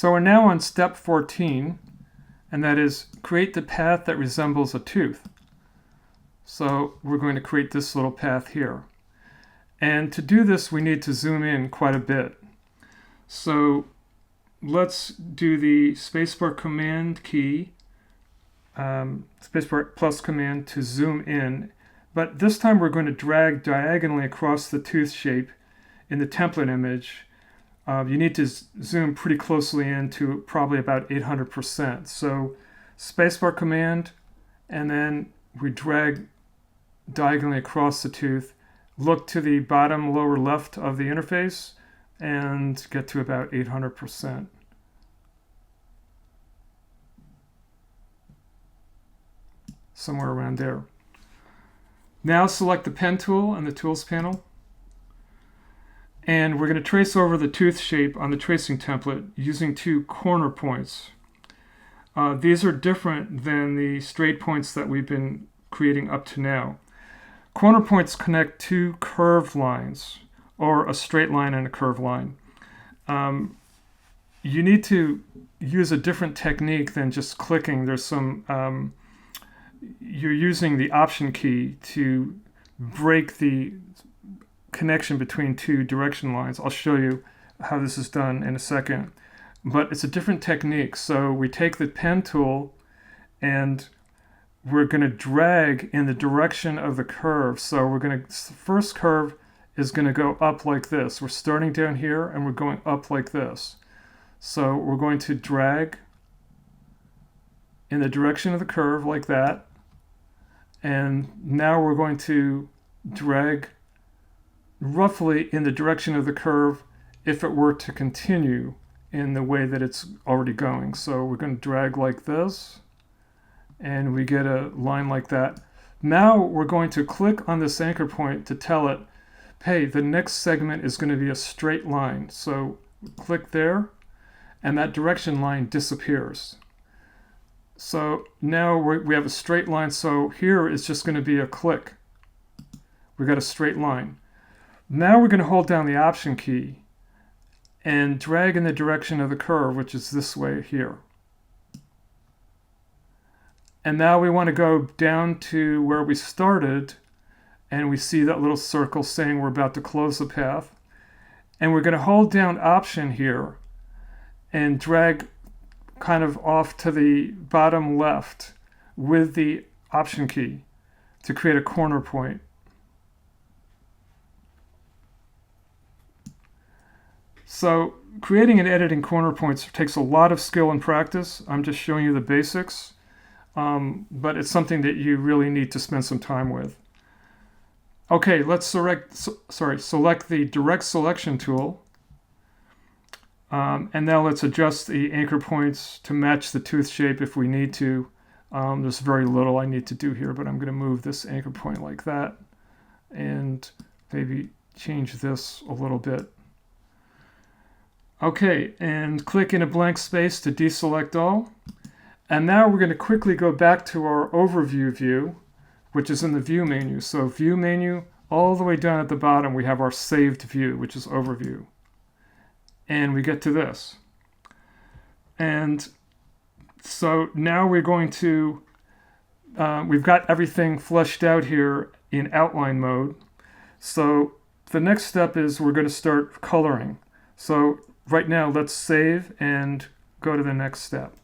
So we're now on step 14, and that is create the path that resembles a tooth. So we're going to create this little path here. And to do this, we need to zoom in quite a bit. So let's do the spacebar command key, spacebar plus command to zoom in. But this time we're going to drag diagonally across the tooth shape in the template image. You need to zoom pretty closely in to probably about 800%. So spacebar command, and then we drag diagonally across the tooth, look to the bottom lower left of the interface, and get to about 800%. Somewhere around there. Now select the pen tool on the tools panel, and we're going to trace over the tooth shape on the tracing template using 2 corner points. These are different than the straight points that we've been creating up to now. Corner points connect 2 curved lines, or a straight line and a curved line. You need to use a different technique than just clicking. There's some, you're using the Option key to break the connection between 2 direction lines. I'll show you how this is done in a second. But it's a different technique. So we take the pen tool and we're going to drag in the direction of the curve. So we're going to, the first curve is going to go up like this. We're starting down here and we're going up like this. So we're going to drag in the direction of the curve like that. And now we're going to drag roughly in the direction of the curve if it were to continue in the way that it's already going. So we're going to drag like this, and we get a line like that. Now we're going to click on this anchor point to tell it, hey, the next segment is going to be a straight line. So click there, and that direction line disappears. So now we have a straight line. So here it's just going to be a click. We got a straight line. Now we're going to hold down the Option key and drag in the direction of the curve, which is this way here. And now we want to go down to where we started, and we see that little circle saying we're about to close the path. And we're going to hold down Option here and drag kind of off to the bottom left with the Option key to create a corner point. So creating and editing corner points takes a lot of skill and practice. I'm just showing you the basics, but it's something that you really need to spend some time with. Okay, let's select the Direct Selection tool. And now let's adjust the anchor points to match the tooth shape if we need to. There's very little I need to do here, but I'm going to move this anchor point like that and maybe change this a little bit. Okay, and click in a blank space to deselect all. And now we're going to quickly go back to our overview view, which is in the view menu. So view menu, all the way down at the bottom, we have our saved view, which is overview. And we get to this. And so now we're going to, we've got everything fleshed out here in outline mode. So the next step is we're going to start coloring. So right now, let's save and go to the next step.